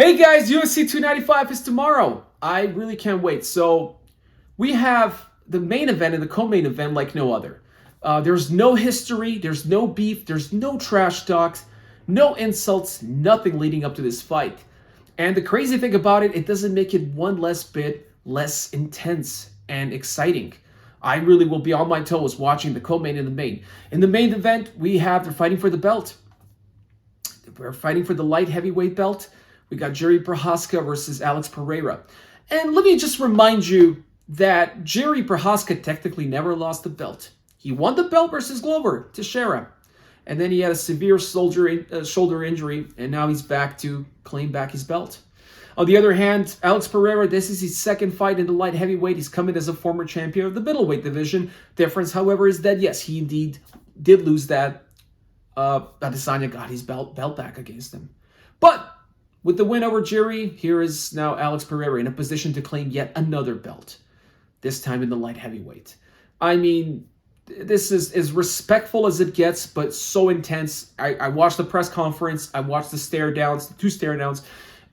Hey guys, UFC 295 is tomorrow. I really can't wait. So we have the main event and the co-main event like no other. There's no history, there's no beef, there's no trash talks, no insults, nothing leading up to this fight. And the crazy thing about it, it doesn't make it one less bit less intense and exciting. I really will be on my toes watching the co-main and the main. In the main event, they're fighting for the belt. We're fighting for the light heavyweight belt. We got Jiri Prochaska versus Alex Pereira. And let me just remind you that Jiri Prochaska technically never lost the belt. He won the belt versus Glover Teixeira. And then he had a severe shoulder injury, and now he's back to claim back his belt. On the other hand, Alex Pereira, this is his second fight in the light heavyweight. He's come in as a former champion of the middleweight division. Difference, however, is that, yes, he indeed did lose that. Adesanya got his belt back against him. But with the win over Jiri, here is now Alex Pereira in a position to claim yet another belt, this time in the light heavyweight. I mean, this is as respectful as it gets, but so intense. I watched the press conference, I watched the two stare downs,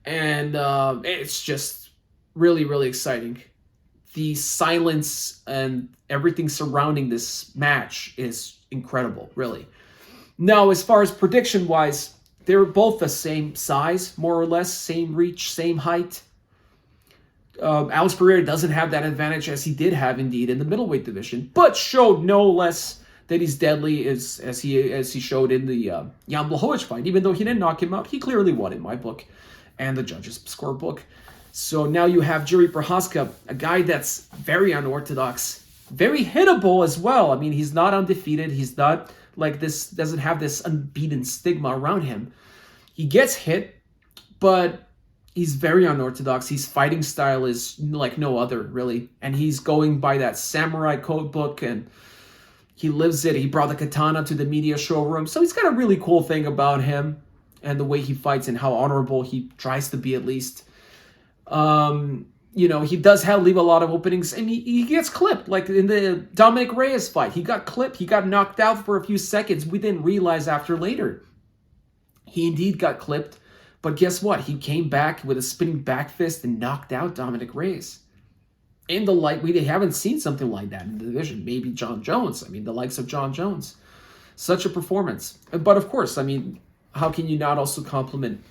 and it's just really, really exciting. The silence and everything surrounding this match is incredible, really. Now, as far as prediction-wise, they were both the same size, more or less, same reach, same height. Alex Pereira doesn't have that advantage as he did have indeed in the middleweight division, but showed no less that he's deadly as he showed in the Jan Blachowicz fight. Even though he didn't knock him out, he clearly won in my book and the judges' scorebook. So now you have Jiri Prochaska, a guy that's very unorthodox, very hittable as well. I mean, he's not undefeated. He's not like this, doesn't have this unbeaten stigma around him. He gets hit, but he's very unorthodox. His fighting style is like no other, really. And he's going by that samurai code book, and he lives it. He brought the katana to the media showroom. So he's got a really cool thing about him and the way he fights and how honorable he tries to be, at least. He does leave a lot of openings, and he gets clipped. Like in the Dominic Reyes fight, he got clipped. He got knocked out for a few seconds. We didn't realize after later. He indeed got clipped, but guess what? He came back with a spinning back fist and knocked out Dominic Reyes. In the light, we haven't seen something like that in the division. Maybe John Jones. I mean, the likes of John Jones. Such a performance. But of course, I mean, how can you not also compliment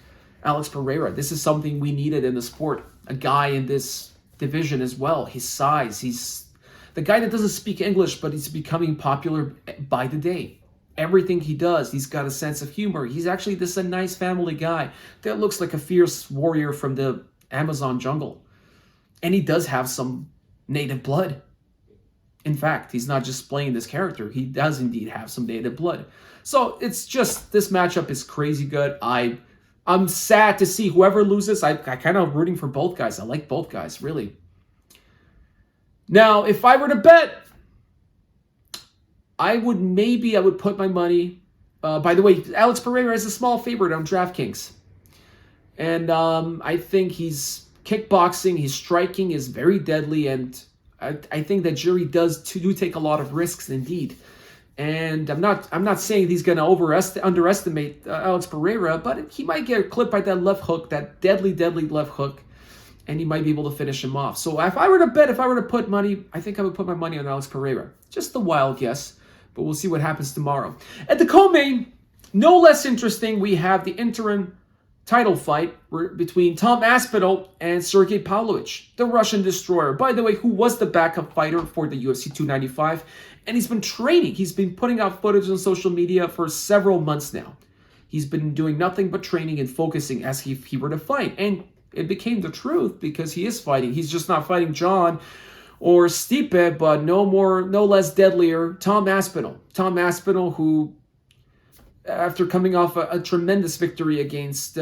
Alex Pereira? This is something we needed in the sport. A guy in this division as well. His size. He's the guy that doesn't speak English, but he's becoming popular by the day. Everything he does, he's got a sense of humor. He's actually a nice family guy that looks like a fierce warrior from the Amazon jungle. And he does have some native blood. In fact, he's not just playing this character. He does indeed have some native blood. So it's just, this matchup is crazy good. I'm sad to see whoever loses. I kind of rooting for both guys. I like both guys, really. Now, if I were to bet, I would put my money. By the way, Alex Pereira is a small favorite on DraftKings. And I think his kickboxing, his striking is very deadly. And I think that Jiri do take a lot of risks indeed. And I'm not saying he's going to underestimate Alex Pereira, but he might get clipped by that left hook, that deadly, deadly left hook, and he might be able to finish him off. So if I were to put money, I think I would put my money on Alex Pereira. Just a wild guess, but we'll see what happens tomorrow. At the co-main, no less interesting, we have the interim title fight between Tom Aspinal and Sergei Pavlovich, the Russian destroyer. By the way, who was the backup fighter for the UFC 295. And he's been training. He's been putting out footage on social media for several months now. He's been doing nothing but training and focusing as if he were to fight. And it became the truth because he is fighting. He's just not fighting John or Stipe, but no less deadlier, Tom Aspinal. Tom Aspinal, who, after coming off a tremendous victory against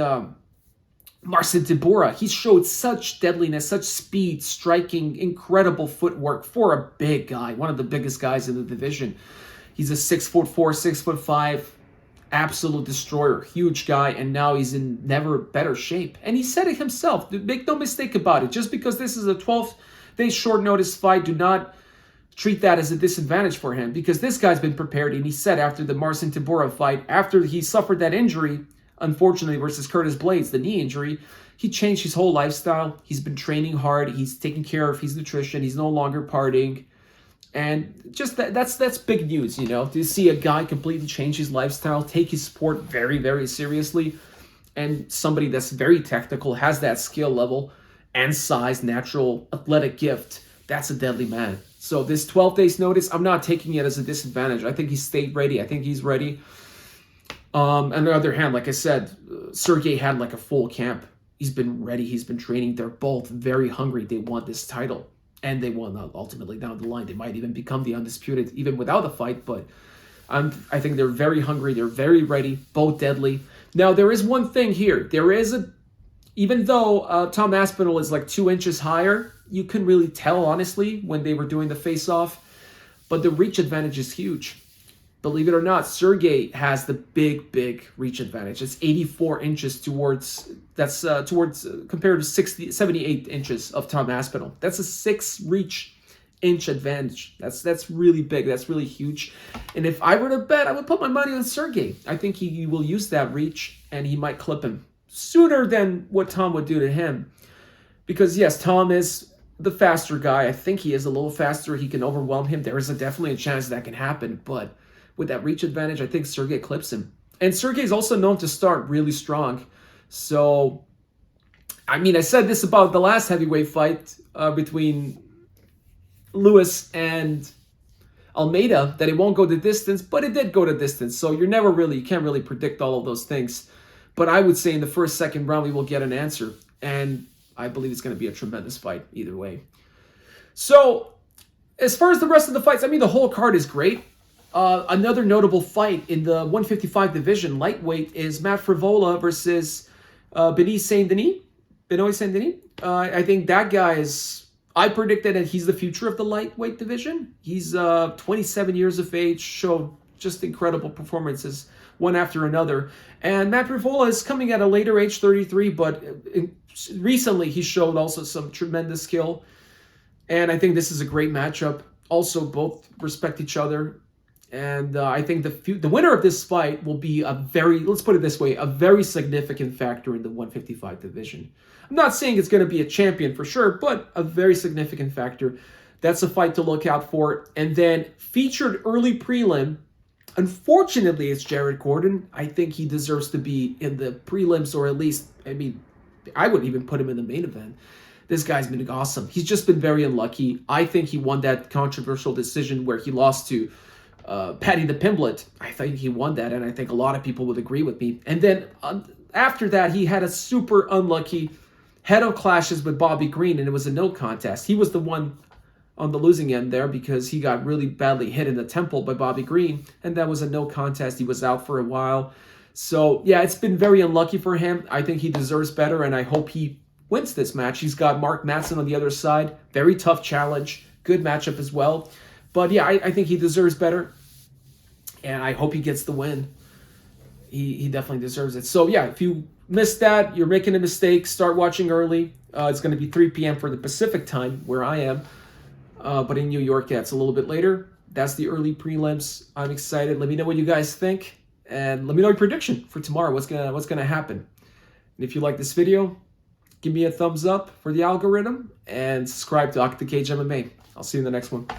Marcin Tybura, he showed such deadliness, such speed, striking, incredible footwork for a big guy, one of the biggest guys in the division. He's a 6'4", 6'5", absolute destroyer, huge guy, and now he's in never better shape. And he said it himself. Make no mistake about it. Just because this is a 12-day short notice fight, do not treat that as a disadvantage for him, because this guy's been prepared. And he said after the Marcin Tybura fight, after he suffered that injury, unfortunately, versus Curtis Blades, the knee injury, he changed his whole lifestyle. He's been training hard. He's taking care of his nutrition. He's no longer partying. And just that's big news, you know, to see a guy completely change his lifestyle, take his sport very, very seriously, and somebody that's very technical, has that skill level and size, natural athletic gift. That's a deadly man. So this 12 days notice, I'm not taking it as a disadvantage. I think he stayed ready. I think he's ready. On the other hand, like I said, Sergei had like a full camp. He's been ready. He's been training. They're both very hungry. They want this title. And they won ultimately down the line. They might even become the undisputed even without a fight. But I think they're very hungry. They're very ready. Both deadly. Now, there is one thing here. Even though Tom Aspinall is like 2 inches higher, you couldn't really tell, honestly, when they were doing the face-off. But the reach advantage is huge. Believe it or not, Sergei has the big reach advantage. It's 84 inches compared to 78 inches of Tom Aspinall. That's a 6 reach inch advantage. That's really big. That's really huge. And if I were to bet, I would put my money on Sergei. I think he will use that reach and he might clip him sooner than what Tom would do to him. Because yes, Tom is the faster guy. I think he is a little faster. He can overwhelm him. There is definitely a chance that can happen, but with that reach advantage, I think Sergei clips him. And Sergei is also known to start really strong. So, I mean, I said this about the last heavyweight fight between Lewis and Almeida, that it won't go the distance, but it did go the distance. So you can't really predict all of those things. But I would say in the first, second round, we will get an answer. And I believe it's going to be a tremendous fight either way. So, as far as the rest of the fights, I mean, the whole card is great. Another notable fight in the 155 division, lightweight, is Matt Frivola versus Benoit Saint-Denis. I think that guy I predicted that he's the future of the lightweight division. He's 27 years of age, showed just incredible performances, one after another. And Matt Frivola is coming at a later age, 33, but recently he showed also some tremendous skill. And I think this is a great matchup. Also, both respect each other. And I think the winner of this fight will be let's put it this way, a very significant factor in the 155 division. I'm not saying it's going to be a champion for sure, but a very significant factor. That's a fight to look out for. And then featured early prelim, unfortunately, it's Jared Gordon. I think he deserves to be in the prelims, or at least, I mean, I would even put him in the main event. This guy's been awesome. He's just been very unlucky. I think he won that controversial decision where he lost to Paddy the Pimblet. I think he won that, and I think a lot of people would agree with me. And then after that, he had a super unlucky head-on clashes with Bobby Green, and it was a no contest. He was the one on the losing end there because he got really badly hit in the temple by Bobby Green, and that was a no contest. He was out for a while. So, yeah, it's been very unlucky for him. I think he deserves better, and I hope he wins this match. He's got Mark Madsen on the other side. Very tough challenge. Good matchup as well. But yeah, I think he deserves better, and I hope he gets the win. He definitely deserves it. So yeah, if you missed that, you're making a mistake. Start watching early. It's going to be 3 p.m. for the Pacific time, where I am. But in New York, yeah, it's a little bit later. That's the early prelims. I'm excited. Let me know what you guys think, and let me know your prediction for tomorrow. What's gonna happen? And if you like this video, give me a thumbs up for the algorithm, and subscribe to Octacage MMA. I'll see you in the next one.